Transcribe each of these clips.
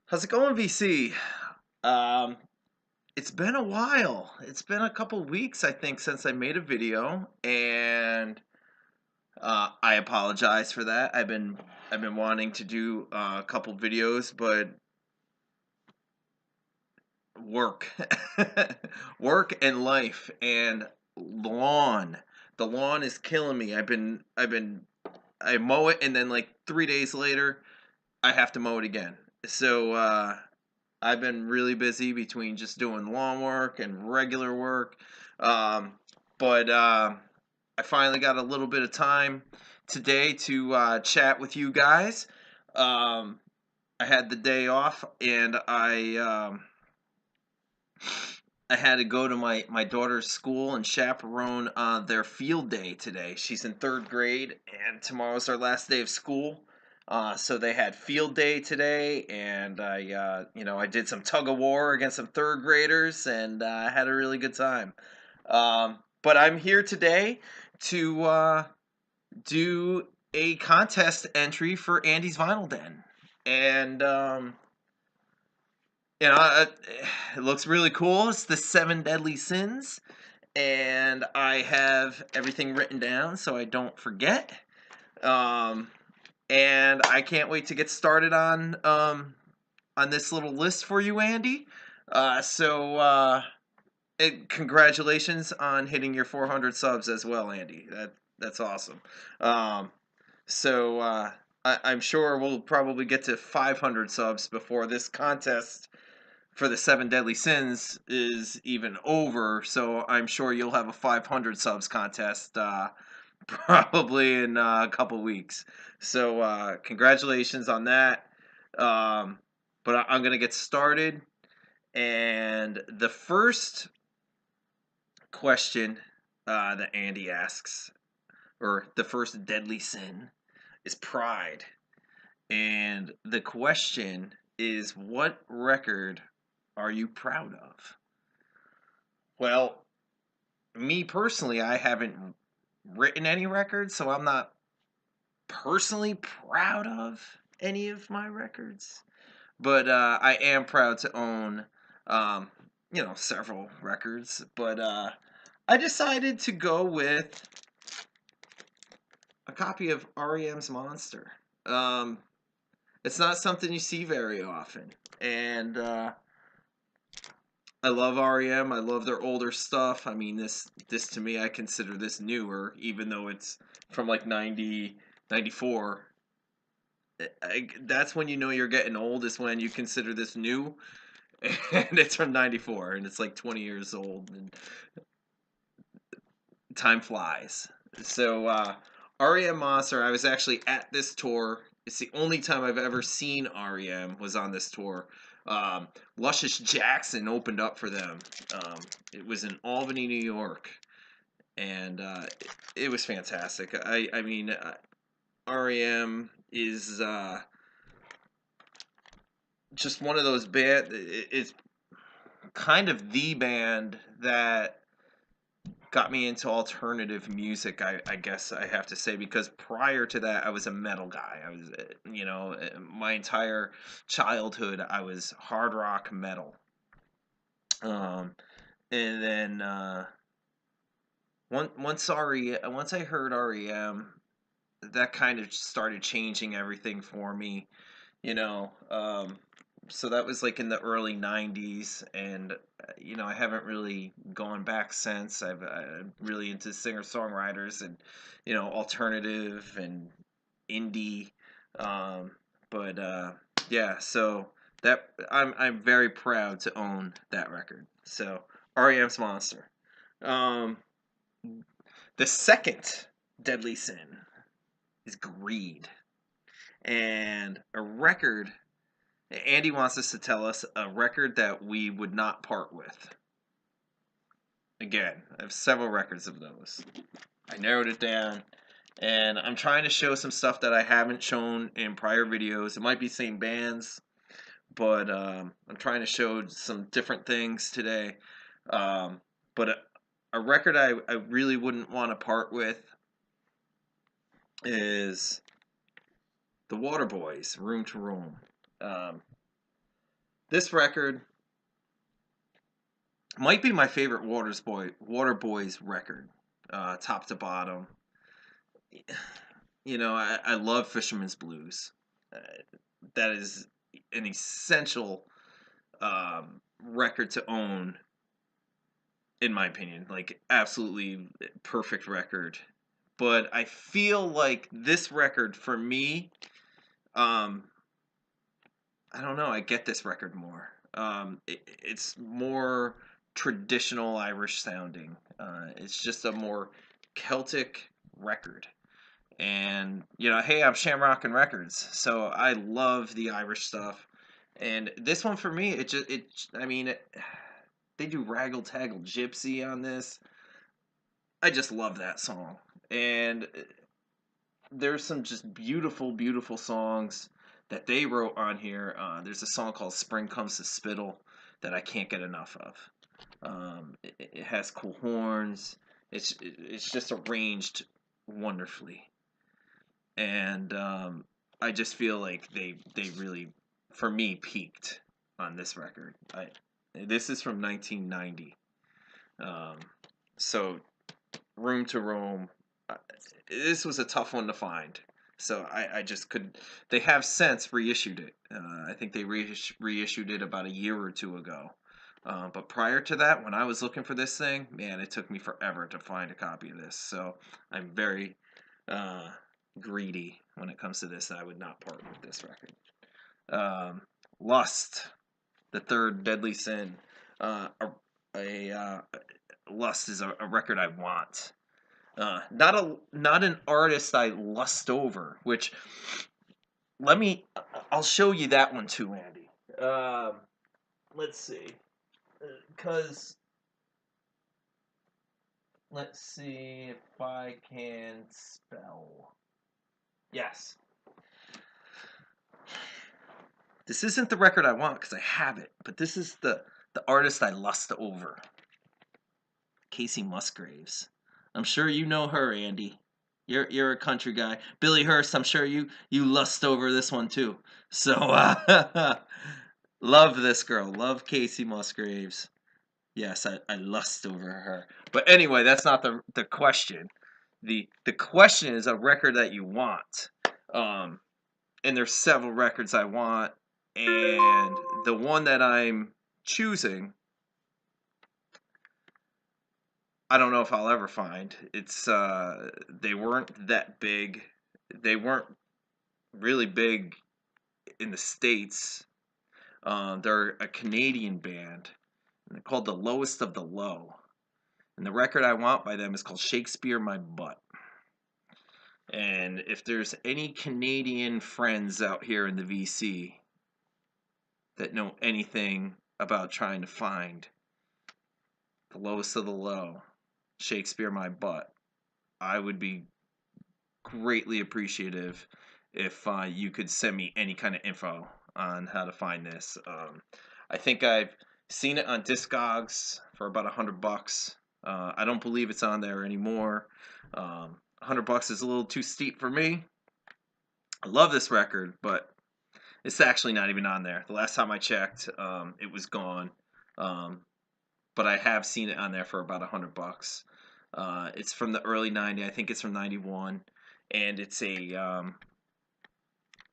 How's it going, VC? Um, it's been a while. It's been a couple weeks, I think, since I made a video, and I apologize for that. I've been wanting to do a couple videos, but work, work and life and lawn. The lawn is killing me. I mow it, and then like 3 days later, I have to mow it again. So I've been really busy between just doing lawn work and regular work. Um, but I finally got a little bit of time today to chat with you guys. Um, I had the day off, and I had to go to my daughter's school and chaperone their field day today. She's in third grade, and tomorrow's our last day of school. So they had field day today, and I did some tug of war against some third graders, and had a really good time. But I'm here today to do a contest entry for Andy's Vinyl Den, and you know, it, it looks really cool. It's the Seven Deadly Sins, and I have everything written down so I don't forget. Um, and I can't wait to get started on this little list for you, Andy. Congratulations on hitting your 400 subs as well, Andy. That's awesome. Um, I'm sure we'll probably get to 500 subs before this contest for the Seven Deadly Sins is even over. So I'm sure you'll have a 500 subs contest probably in a couple weeks. So congratulations on that. But I'm gonna get started, and the first question that Andy asks, or the first deadly sin, is pride. And the question is, what record are you proud of? Well, me personally, I haven't written any records, so I'm not personally proud of any of my records. But I am proud to own, um, several records. But I decided to go with a copy of REM's Monster. Um, it's not something you see very often, and I love REM. I love their older stuff. I mean, this to me, I consider this newer, even though it's from like 90, 94. That's when you know you're getting old, is when you consider this new, and it's from 94, and it's like 20 years old, and time flies. So, REM Monster, I was actually at this tour. It's the only time I've ever seen REM was on this tour. Luscious Jackson opened up for them. It was in Albany, New York, and it was fantastic. I mean, REM is just one of those it's kind of the band that got me into alternative music, I guess I have to say, because prior to that I was a metal guy. I was my entire childhood I was hard rock metal. um and then once I heard REM, that kind of started changing everything for me, you know. So that was like in the early 90s, and I haven't really gone back since. I'm really into singer-songwriters and alternative and indie. um, but yeah, so that I'm very proud to own that record. So REM's Monster. um, the second deadly sin is greed, and a record. Andy wants us to tell us a record that we would not part with. Again, I have several records of those. I narrowed it down, and I'm trying to show some stuff that I haven't shown in prior videos. It might be same bands, but I'm trying to show some different things today. But a record I really wouldn't want to part with is the Waterboys, Room to Room. Um, This record might be my favorite Water Boys record, top to bottom. You know, I love Fisherman's Blues. Uh, that is an essential record to own, in my opinion. Like, absolutely perfect record. But I feel like this record, for me, um, I don't know. I get this record more. It's more traditional Irish sounding. It's just a more Celtic record. And you know, hey, I'm Shamrock'n Records, so I love the Irish stuff. And this one for me, I mean, they do Raggle Taggle Gypsy on this. I just love that song. And there's some just beautiful, beautiful songs that they wrote on here. There's a song called "Spring Comes to Spittle" that I can't get enough of. It has cool horns. It's just arranged wonderfully, and I just feel like they really, for me, peaked on this record. This is from 1990, um, so Room to Roam. This was a tough one to find. So I just could. They have since reissued it. I think they reissued it about a year or two ago. But prior to that, when I was looking for this thing, man, it took me forever to find a copy of this. So I'm very uh, greedy when it comes to this. I would not part with this record. Um, Lust, the third deadly sin. Uh, a Lust is a record I want. Not an artist I lust over. Which let me. I'll show you that one too, Andy. Let's see, because let's see if I can spell. Yes, this isn't the record I want because I have it, but this is the artist I lust over. Casey Musgraves. I'm sure you know her, Andy. You're a country guy. Billy Hurst, I'm sure you lust over this one too. So love this girl. Love Casey Musgraves. Yes, I lust over her. But anyway, that's not the question. The question is a record that you want. Um and there's several records I want, and the one that I'm choosing, I don't know if I'll ever find. It's they weren't that big. They weren't really big in the States. They're a Canadian band, and they're called The Lowest of the Low. And the record I want by them is called Shakespeare My Butt. And if there's any Canadian friends out here in the VC that know anything about trying to find The Lowest of the Low, Shakespeare My Butt, I would be greatly appreciative if you could send me any kind of info on how to find this. I think I've seen it on Discogs for about $100. I don't believe it's on there anymore. $100 is a little too steep for me. I love this record, but it's actually not even on there. The last time I checked, it was gone. Um, but I have seen it on there for about $100. It's from the early '90s. I think it's from '91, and it's a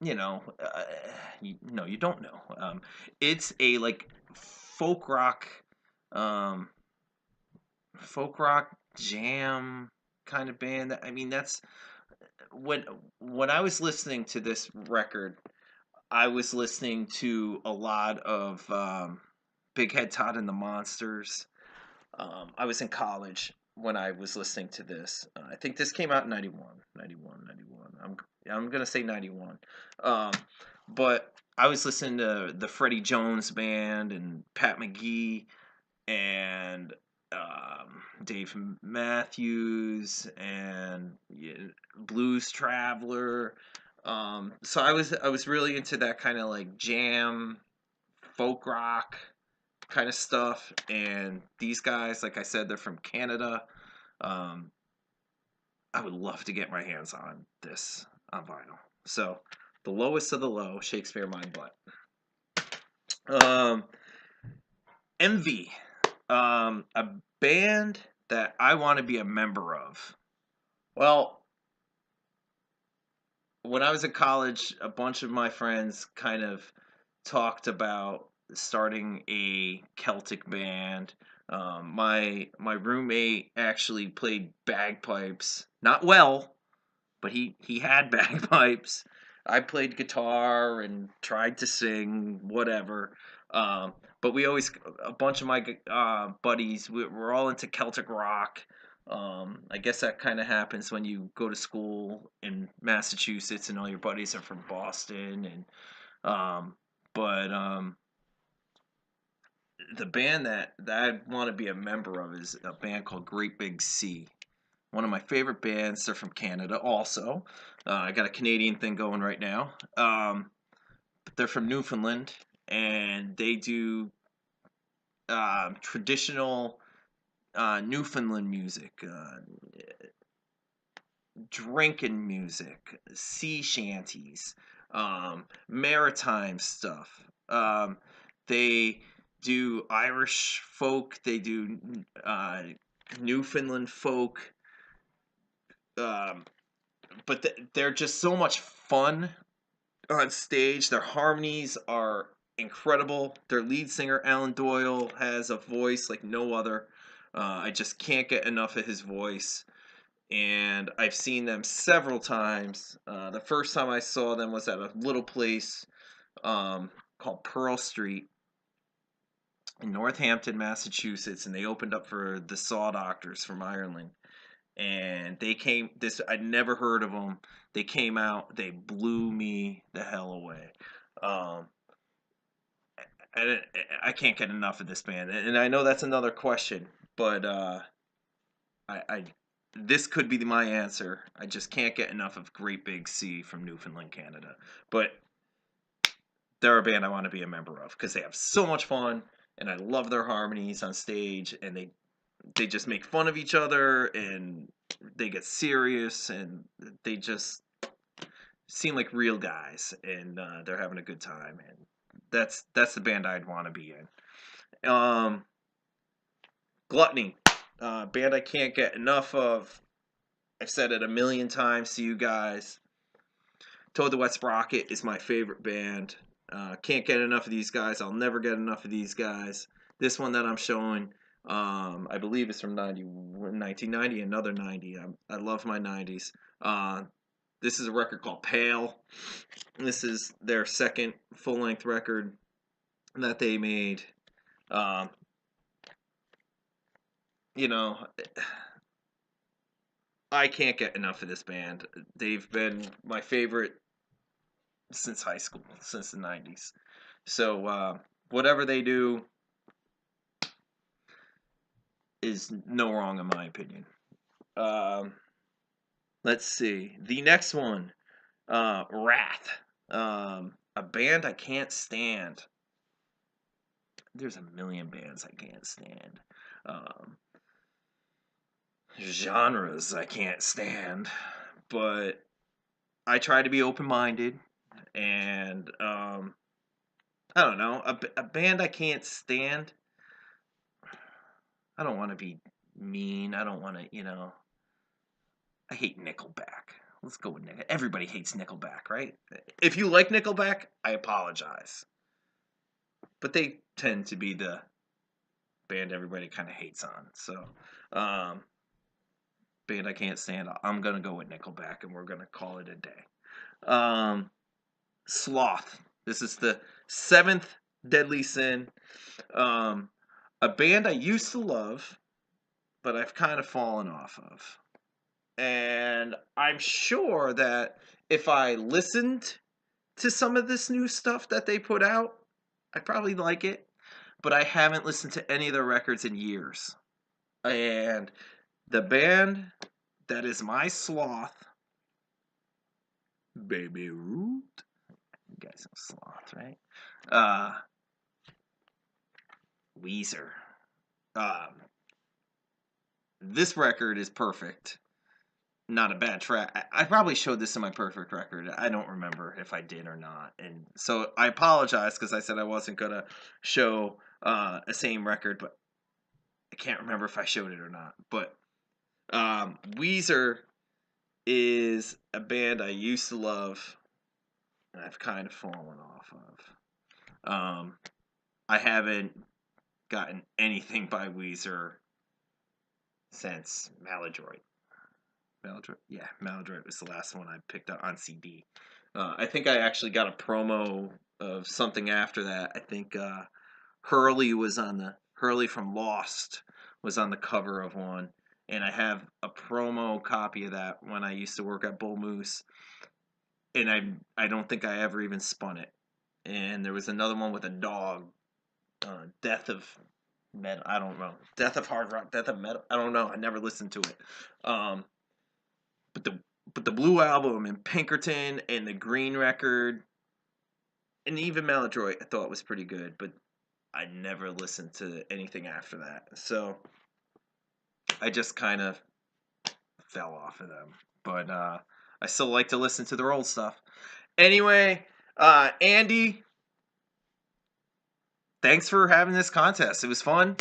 you know, no, you don't know. It's a like folk rock, um, folk rock jam kind of band. I mean, that's when when I was listening to this record, I was listening to a lot of Big Head Todd and the Monsters. I was in college when I was listening to this. I think this came out in 91, 91, 91. I'm going to say 91. Um, but I was listening to the Freddie Jones Band and Pat McGee and Dave Matthews and Blues Traveler. So I was really into that kind of like jam, folk rock kind of stuff. And these guys, like I said, they're from Canada. Um, I would love to get my hands on this on vinyl. So, The Lowest of the Low, Shakespeare My Butt. Um, Envy, a band that I want to be a member of. Well, when I was in college, a bunch of my friends kind of talked about starting a Celtic band. My roommate actually played bagpipes, not well, but he had bagpipes. I played guitar and tried to sing, whatever. Um, but we always, a bunch of my buddies, we're all into Celtic rock. I guess that kind of happens when you go to school in Massachusetts and all your buddies are from Boston. And um, but the band that I want to be a member of is a band called Great Big Sea. One of my favorite bands. They're from Canada also. I got a Canadian thing going right now. But they're from Newfoundland, and they do traditional Newfoundland music, drinking music, sea shanties, maritime stuff. They do Irish folk. They do Newfoundland folk. Um, but they're just so much fun on stage. Their harmonies are incredible. Their lead singer, Alan Doyle, has a voice like no other. I just can't get enough of his voice. And I've seen them several times. The first time I saw them was at a little place called Pearl Street in Northampton, Massachusetts, and they opened up for the Saw Doctors from Ireland. And they came, this I'd never heard of them. They came out, they blew me the hell away. Um, I, I can't get enough of this band, and I know that's another question, but I this could be my answer. I just can't get enough of Great Big Sea from Newfoundland, Canada. But they're a band I want to be a member of because they have so much fun, and I love their harmonies on stage, and they just make fun of each other, and they get serious, and they just seem like real guys, and they're having a good time, and that's the band I'd want to be in. Gluttony, band I can't get enough of. I've said it a million times to you guys. Toad the Wet Sprocket is my favorite band. Can't get enough of these guys. I'll never get enough of these guys. This one that I'm showing, I believe is from 1990, another 90. I love my 90s. This is a record called Pale. This is their second full-length record that they made. Um, you know, I can't get enough of this band. They've been my favorite since high school, since the 90s. So whatever they do is no wrong in my opinion. Um, let's see. The next one, Wrath. A band I can't stand. There's a million bands I can't stand. Um, Genres I can't stand. But I try to be open minded. And I don't know. A band I can't stand. I don't want to be mean. I don't want to, I hate Nickelback. Let's go with Nickelback. Everybody hates Nickelback, right? If you like Nickelback, I apologize. But they tend to be the band everybody kind of hates on. So, um, band I can't stand. I'm gonna go with Nickelback, and we're gonna call it a day. Um, Sloth. This is the seventh deadly sin. Um, a band I used to love, but I've kind of fallen off of. And I'm sure that if I listened to some of this new stuff that they put out, I'd probably like it. But I haven't listened to any of their records in years. And the band that is my sloth, Baby Root. You guys know Sloth, right? Uh, Weezer. Um, this record is perfect. not a bad track. I probably showed this in my perfect record. I don't remember if I did or not, and so I apologize because I said I wasn't gonna show a same record, but I can't remember if I showed it or not. But Weezer is a band I used to love, and I've kind of fallen off of. I haven't gotten anything by Weezer since Maladroit. Maladroit? Yeah, Maladroit was the last one I picked up on CD. I think I actually got a promo of something after that. I think Hurley from Lost was on the cover of one, and I have a promo copy of that when I used to work at Bull Moose, and I don't think I ever even spun it. And there was another one with a dog, Death of Metal. I don't know. Death of Hard Rock, Death of Metal. I don't know. I never listened to it. Um, but the Blue Album and Pinkerton and the Green record and even Maladroit I thought was pretty good, but I never listened to anything after that. So I just kind of fell off of them. But I still like to listen to their old stuff. Anyway, Andy, thanks for having this contest. It was fun.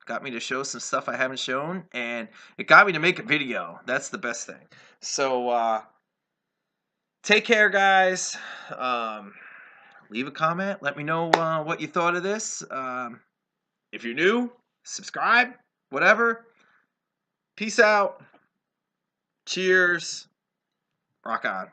Got me to show some stuff I haven't shown, and it got me to make a video. That's the best thing. So take care, guys. Leave a comment. Let me know what you thought of this. If you're new, subscribe. Whatever. Peace out. Cheers. Rock on.